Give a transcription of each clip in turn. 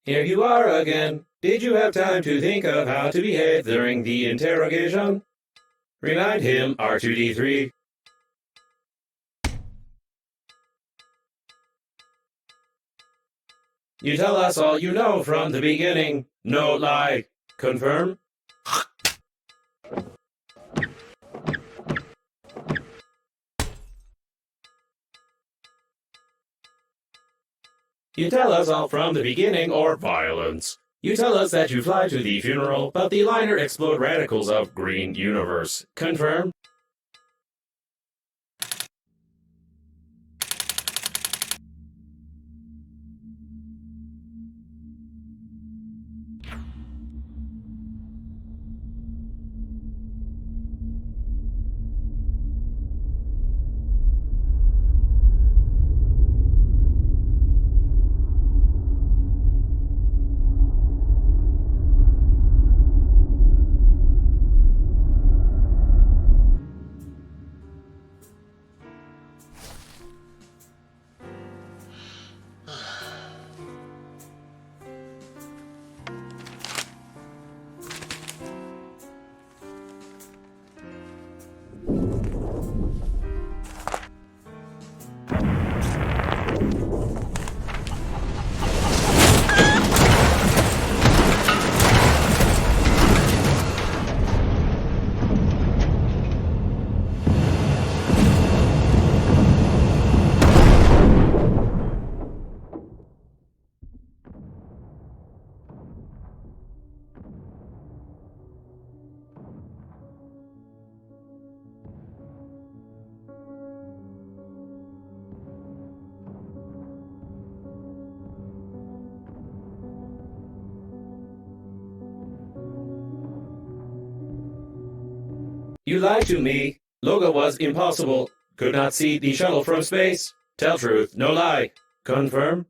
Here you are again. Did you have time to think of how to behave during the interrogation? Remind him, R2-D3. You tell us all you know from the beginning. No lie. Confirm? You tell us all from the beginning, or violence. You tell us that you fly to the funeral, but the liner explode radicals of green universe. Confirm? You lied to me. Loga was impossible. Could not see the shuttle from space. Tell truth, no lie. Confirm?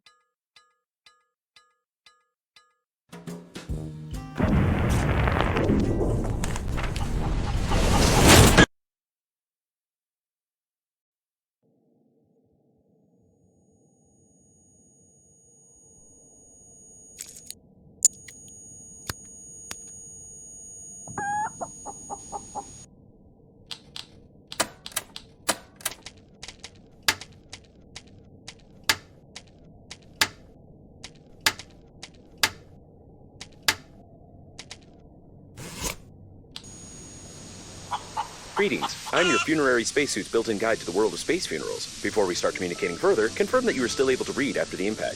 Greetings, I'm your funerary spacesuit's built-in guide to the world of space funerals. Before we start communicating further, confirm that you are still able to read after the impact.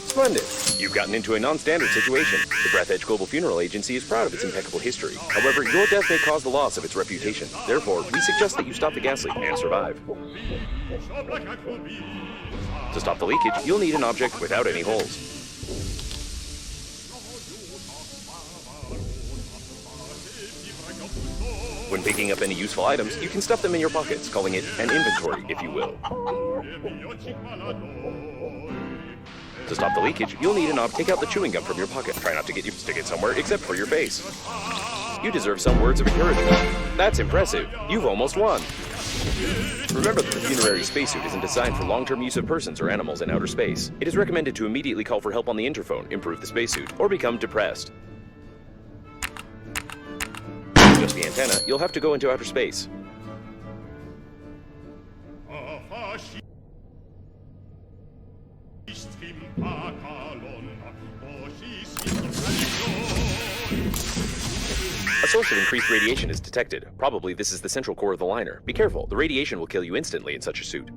Splendid! You've gotten into a non-standard situation. The Breathedge Global Funeral Agency is proud of its impeccable history. However, your death may cause the loss of its reputation. Therefore, we suggest that you stop the gas leak and survive. To stop the leakage, you'll need an object without any holes. When picking up any useful items, you can stuff them in your pockets, calling it an inventory, if you will. To stop the leakage, you'll need an object. Take out the chewing gum from your pocket. Try not to stick it somewhere except for your face. You deserve some words of encouragement. That's impressive. You've almost won. Remember that the funerary spacesuit isn't designed for long-term use of persons or animals in outer space. It is recommended to immediately call for help on the interphone, improve the spacesuit, or become depressed. Just the antenna, you'll have to go into outer space. A source of increased radiation is detected. Probably this is the central core of the liner. Be careful, the radiation will kill you instantly in such a suit.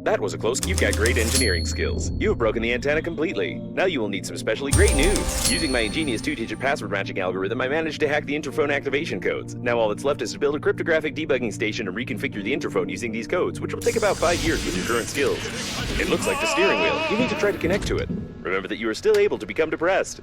That was a close. You've got great engineering skills. You have broken the antenna completely. Now you will need some especially great news. Using my ingenious 2-digit password matching algorithm, I managed to hack the interphone activation codes. Now all that's left is to build a cryptographic debugging station and reconfigure the interphone using these codes, which will take about 5 years with your current skills. It looks like the steering wheel. You need to try to connect to it. Remember that you are still able to become depressed.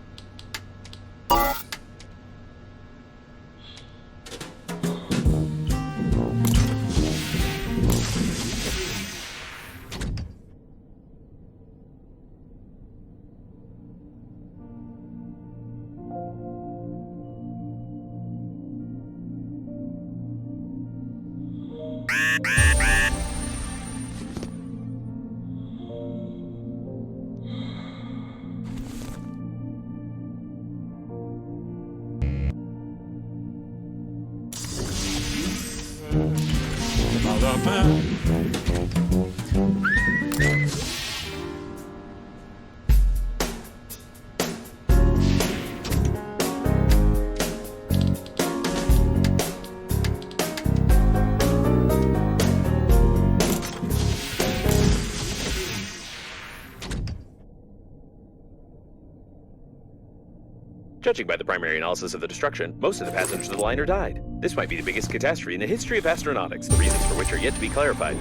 Judging by the primary analysis of the destruction, most of the passengers of the liner died. This might be the biggest catastrophe in the history of astronautics, the reasons for which are yet to be clarified.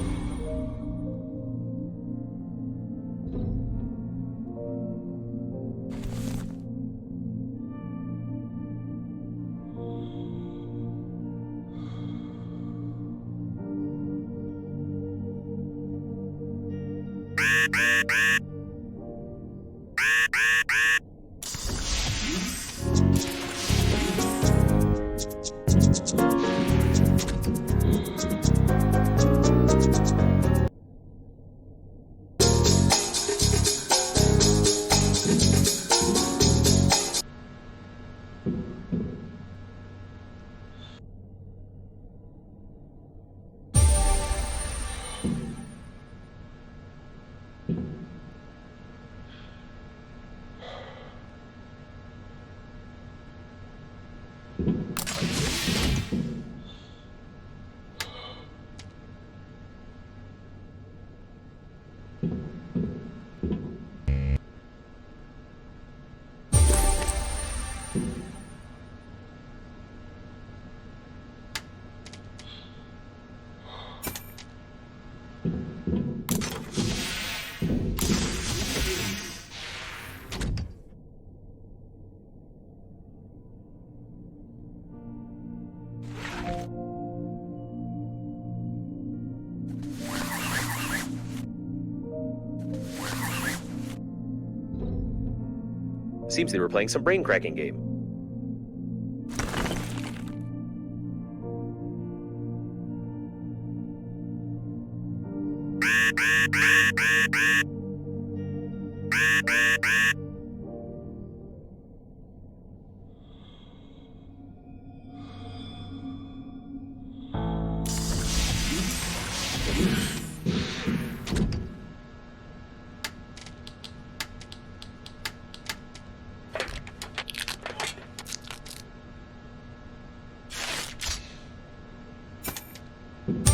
Seems they were playing some brain-cracking game.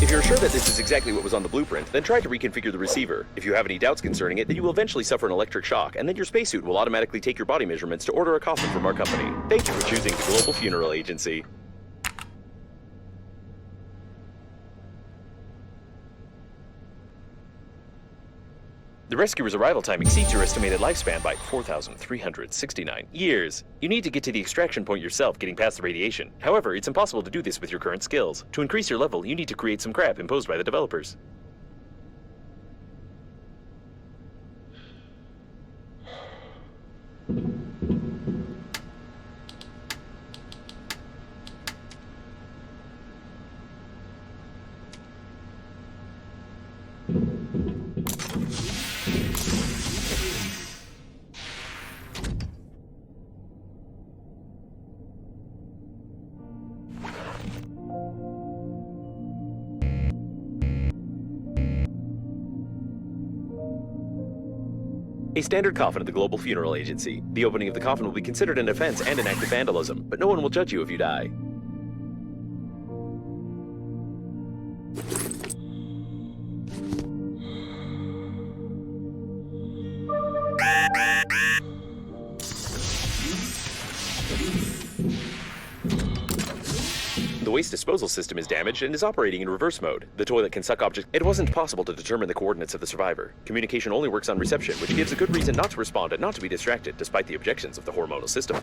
If you're sure that this is exactly what was on the blueprint, then try to reconfigure the receiver. If you have any doubts concerning it, then you will eventually suffer an electric shock, and then your spacesuit will automatically take your body measurements to order a coffin from our company. Thank you for choosing the Global Funeral Agency. The rescuer's arrival time exceeds your estimated lifespan by 4,369 years. You need to get to the extraction point yourself, getting past the radiation. However, it's impossible to do this with your current skills. To increase your level, you need to create some crap imposed by the developers. A standard coffin at the Global Funeral Agency. The opening of the coffin will be considered an offense and an act of vandalism, but no one will judge you if you die. The waste disposal system is damaged and is operating in reverse mode. The toilet can suck objects. It wasn't possible to determine the coordinates of the survivor. Communication only works on reception, which gives a good reason not to respond and not to be distracted, despite the objections of the hormonal system.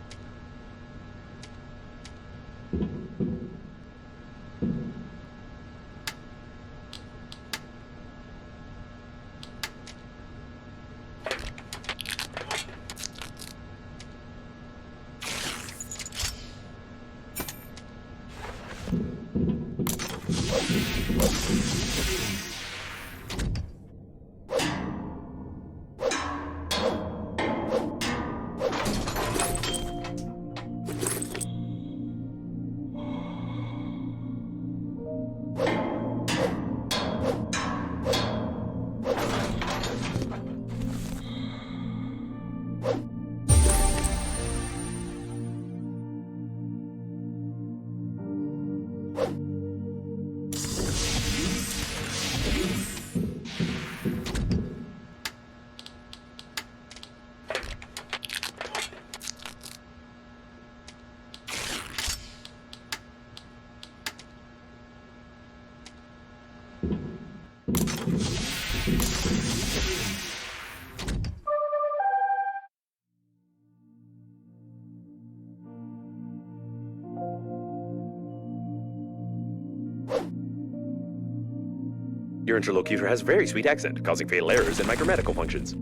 Your interlocutor has a very sweet accent, causing fatal errors in my grammatical functions.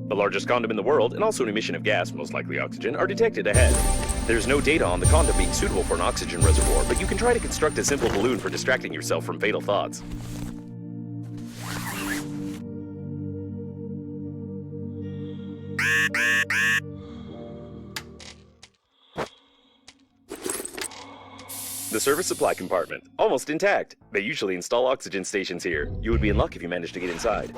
The largest condom in the world, and also an emission of gas, most likely oxygen, are detected ahead. There's no data on the condom being suitable for an oxygen reservoir, but you can try to construct a simple balloon for distracting yourself from fatal thoughts. The service supply compartment, almost intact. They usually install oxygen stations here. You would be in luck if you managed to get inside.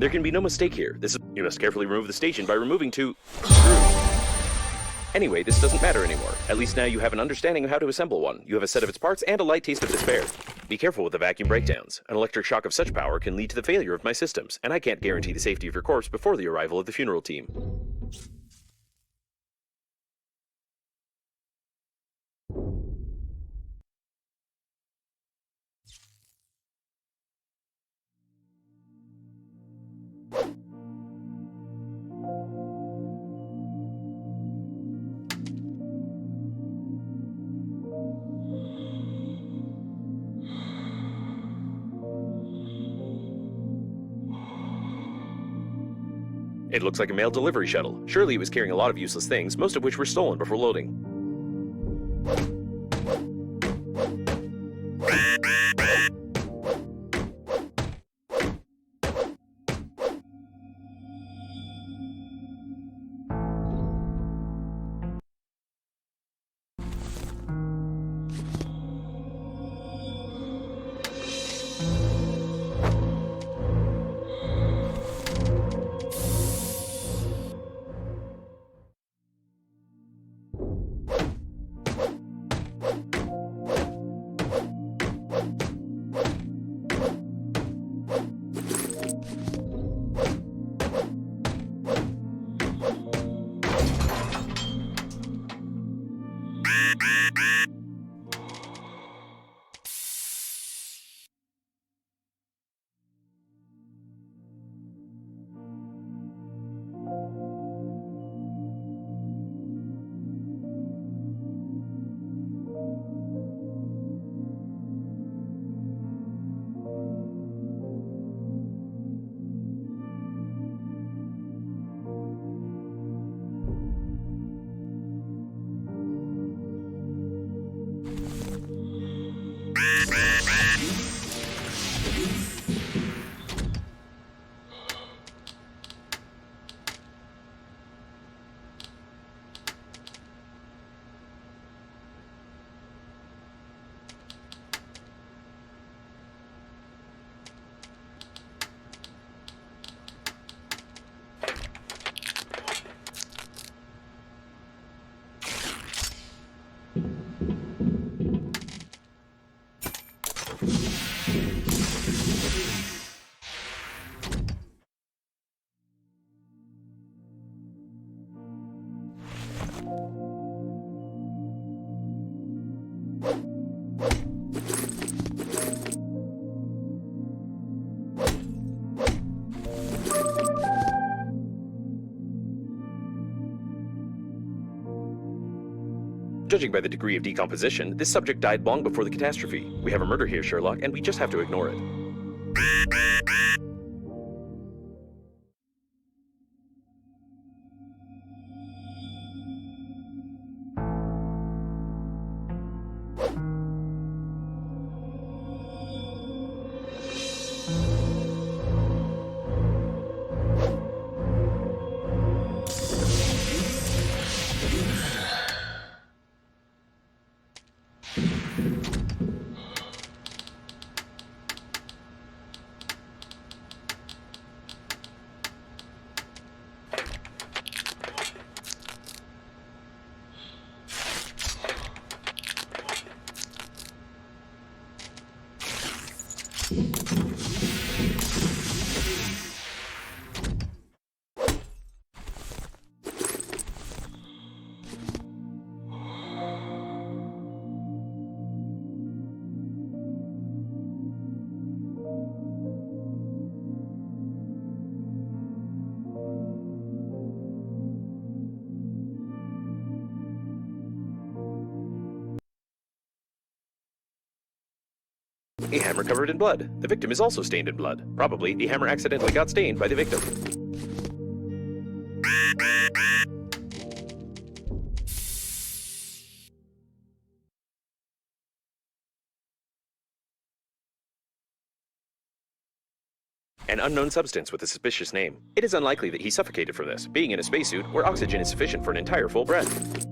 There can be no mistake here. You must carefully remove the station by removing 2 screws. Anyway, this doesn't matter anymore. At least now you have an understanding of how to assemble one. You have a set of its parts and a light taste of despair. Be careful with the vacuum breakdowns. An electric shock of such power can lead to the failure of my systems, and I can't guarantee the safety of your corpse before the arrival of the funeral team. It looks like a mail delivery shuttle. Surely it was carrying a lot of useless things, most of which were stolen before loading. Judging by the degree of decomposition, this subject died long before the catastrophe. We have a murder here, Sherlock, and we just have to ignore it. A hammer covered in blood. The victim is also stained in blood. Probably, the hammer accidentally got stained by the victim. An unknown substance with a suspicious name. It is unlikely that he suffocated from this, being in a spacesuit where oxygen is sufficient for an entire full breath.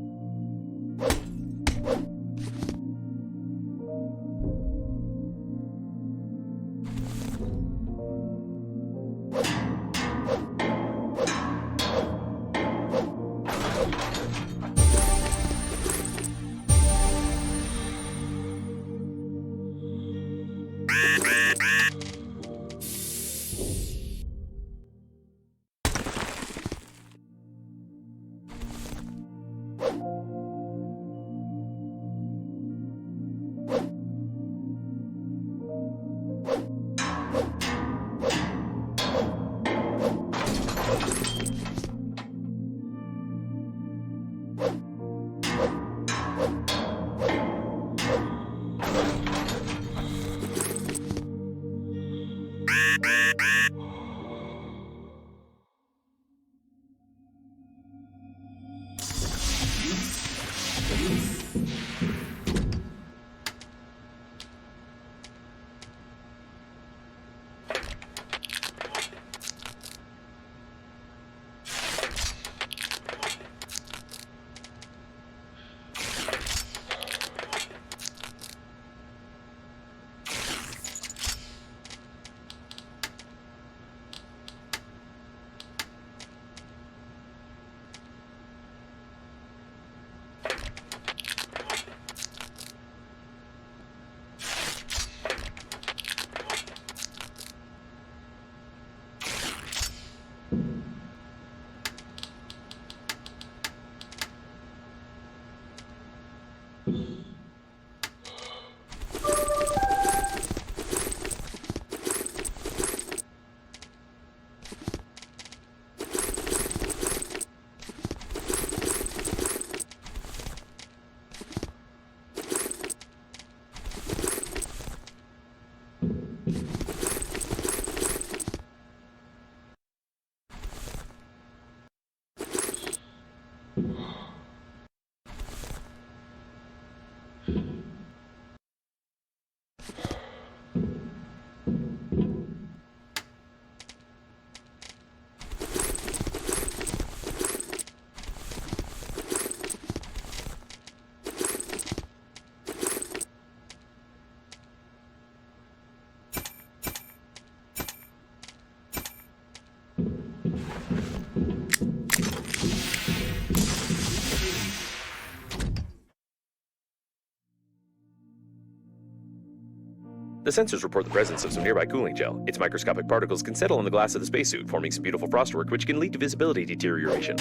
The sensors report the presence of some nearby cooling gel. Its microscopic particles can settle on the glass of the spacesuit, forming some beautiful frostwork which can lead to visibility deterioration.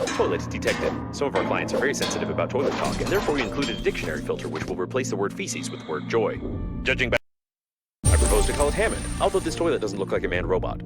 Toilet detected. Some of our clients are very sensitive about toilet talk, and therefore we included a dictionary filter which will replace the word feces with the word joy. Judging by... I propose to call it Hammond, although this toilet doesn't look like a manned robot.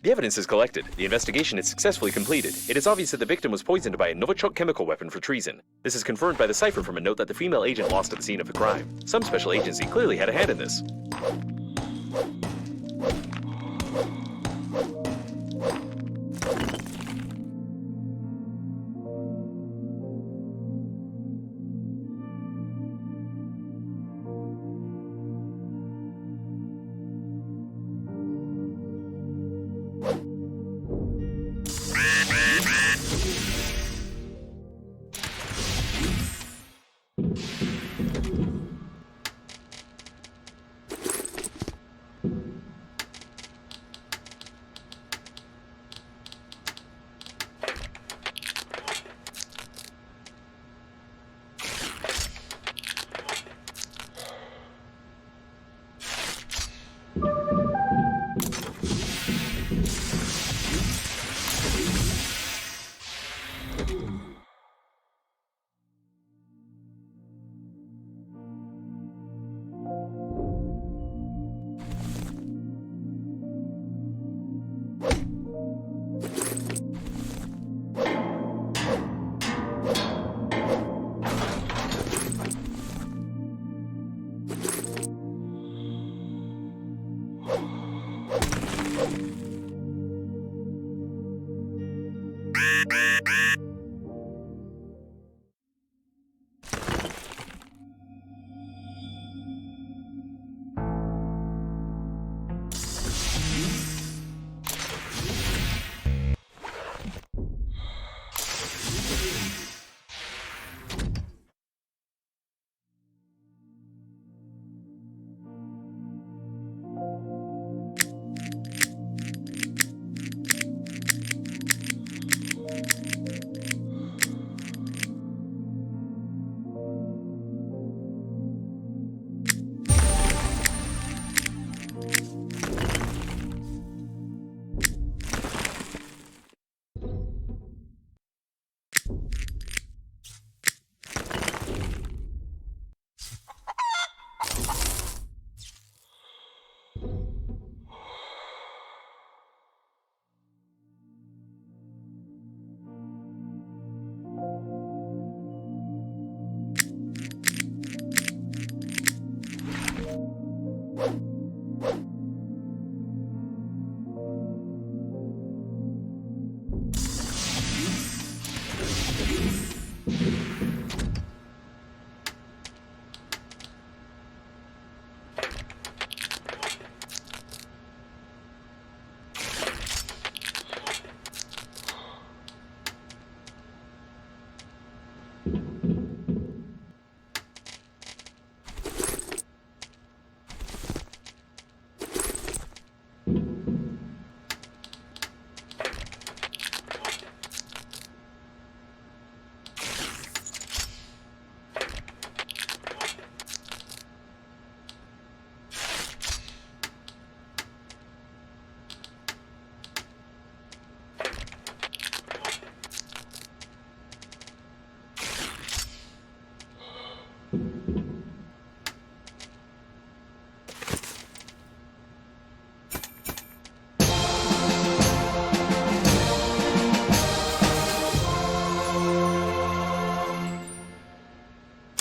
The evidence is collected. The investigation is successfully completed. It is obvious that the victim was poisoned by a Novichok chemical weapon for treason. This is confirmed by the cipher from a note that the female agent lost at the scene of the crime. Some special agency clearly had a hand in this.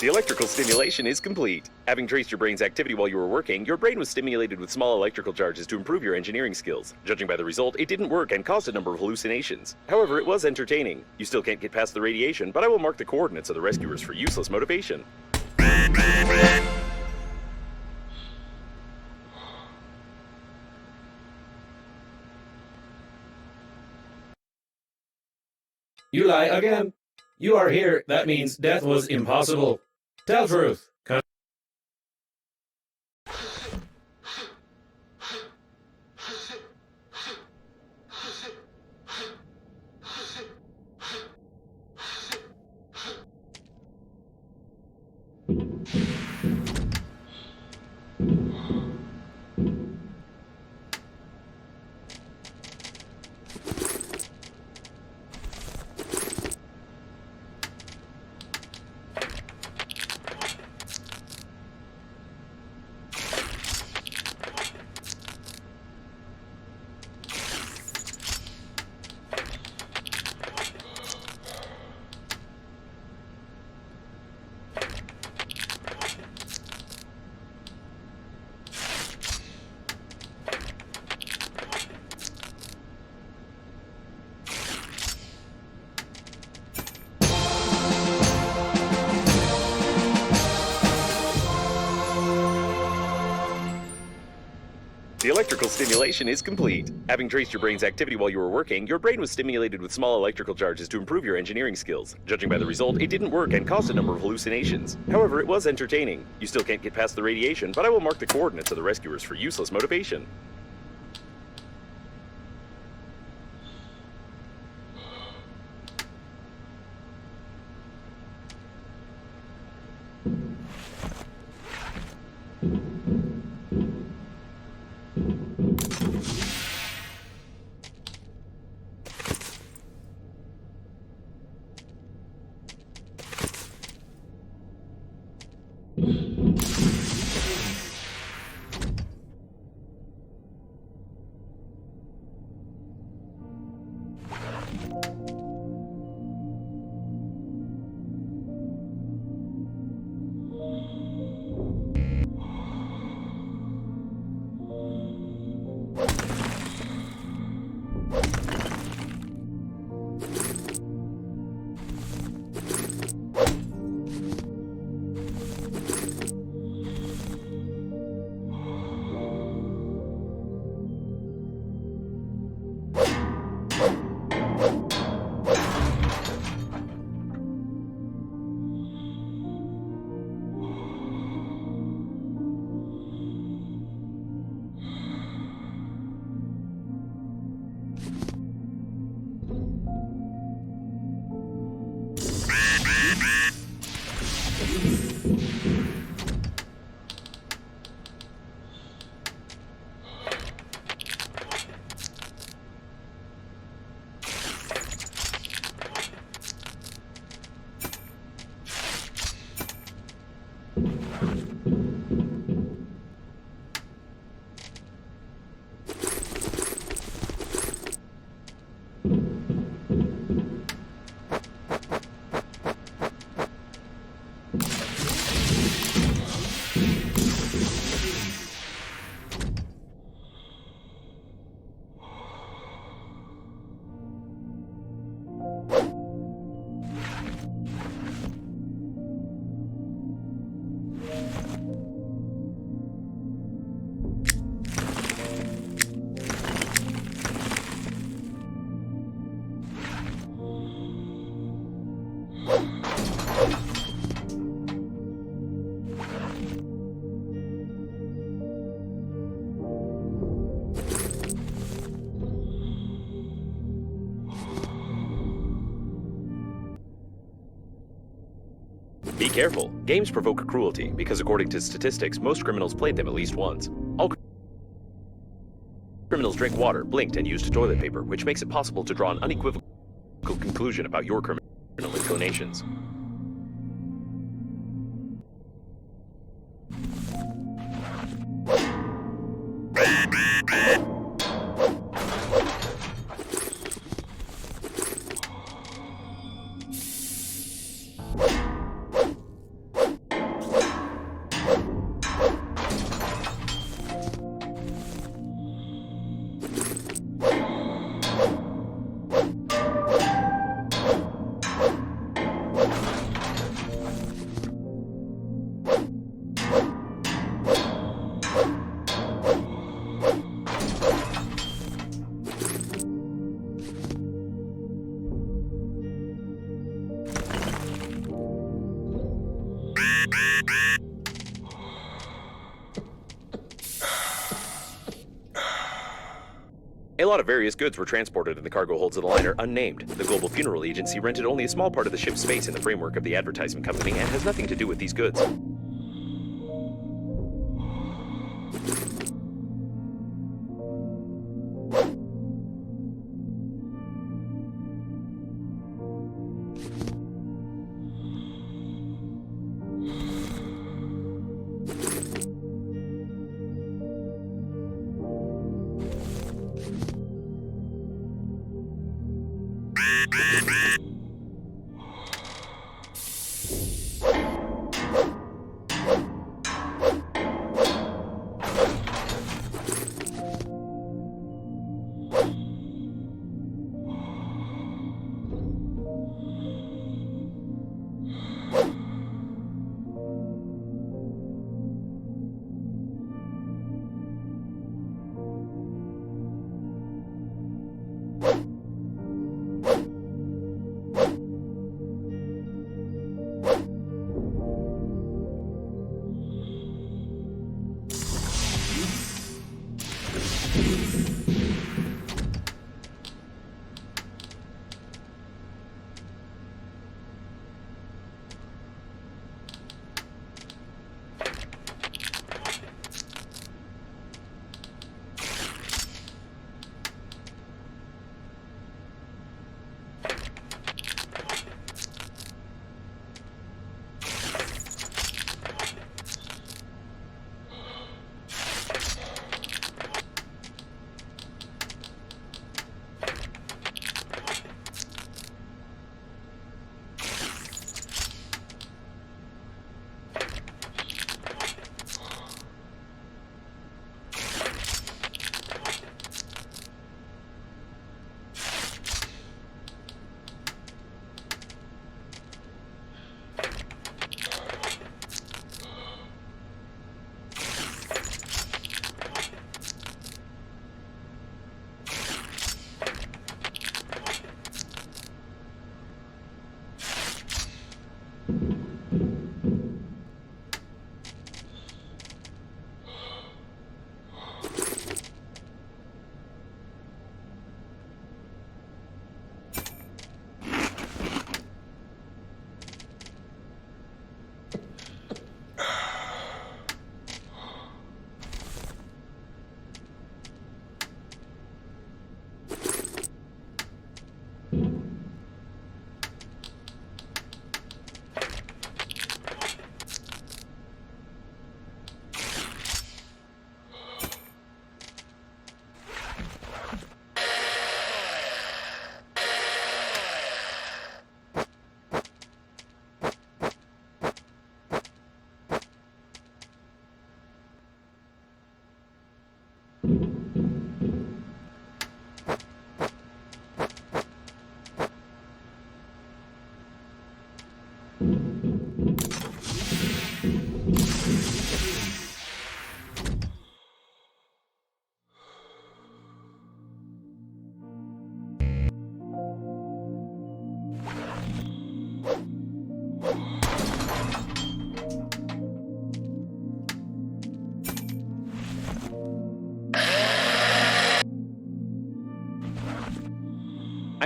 The electrical stimulation is complete. Having traced your brain's activity while you were working, your brain was stimulated with small electrical charges to improve your engineering skills. Judging by the result, it didn't work and caused a number of hallucinations. However, it was entertaining. You still can't get past the radiation, but I will mark the coordinates of the rescuers for useless motivation. You lie again. You are here. That means death was impossible. Tell truth. The electrical stimulation is complete. Having traced your brain's activity while you were working, your brain was stimulated with small electrical charges to improve your engineering skills. Judging by the result, it didn't work and caused a number of hallucinations. However, it was entertaining. You still can't get past the radiation, but I will mark the coordinates of the rescuers for useless motivation. Be careful. Games provoke cruelty because, according to statistics, most criminals played them at least once. All criminals drink water, blinked, and used toilet paper, which makes it possible to draw an unequivocal conclusion about your criminal inclinations. A lot of various goods were transported in the cargo holds of the liner unnamed. The Global Funeral Agency rented only a small part of the ship's space in the framework of the advertisement company and has nothing to do with these goods.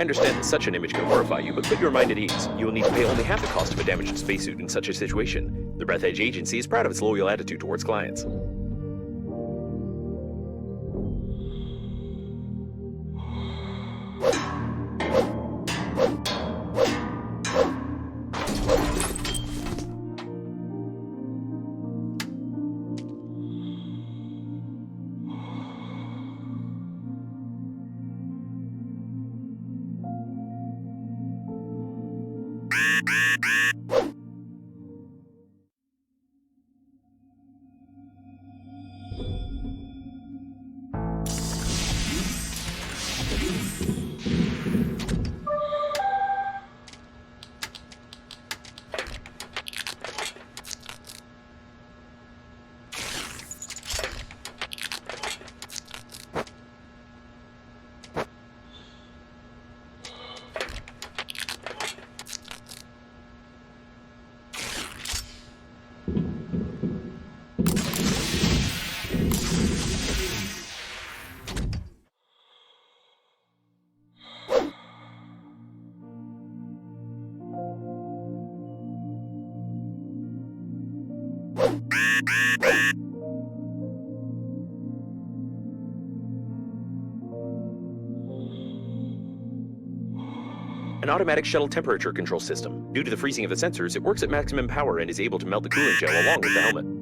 I understand that such an image can horrify you, but put your mind at ease. You will need to pay only half the cost of a damaged spacesuit in such a situation. The Breathedge agency is proud of its loyal attitude towards clients. An automatic shuttle temperature control system. Due to the freezing of the sensors, it works at maximum power and is able to melt the cooling gel along with the helmet.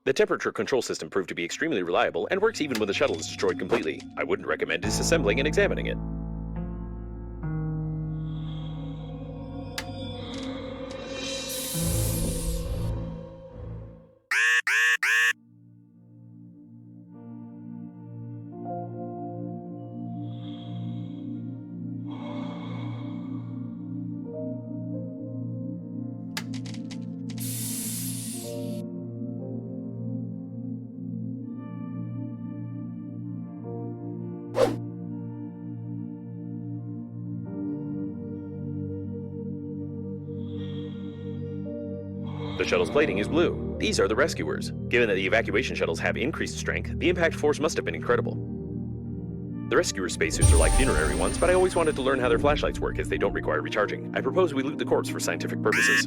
The temperature control system proved to be extremely reliable and works even when the shuttle is destroyed completely. I wouldn't recommend disassembling and examining it. The shuttle's plating is blue. These are the rescuers. Given that the evacuation shuttles have increased strength, the impact force must have been incredible. The rescuer spacesuits are like funerary ones, but I always wanted to learn how their flashlights work as they don't require recharging. I propose we loot the corpse for scientific purposes.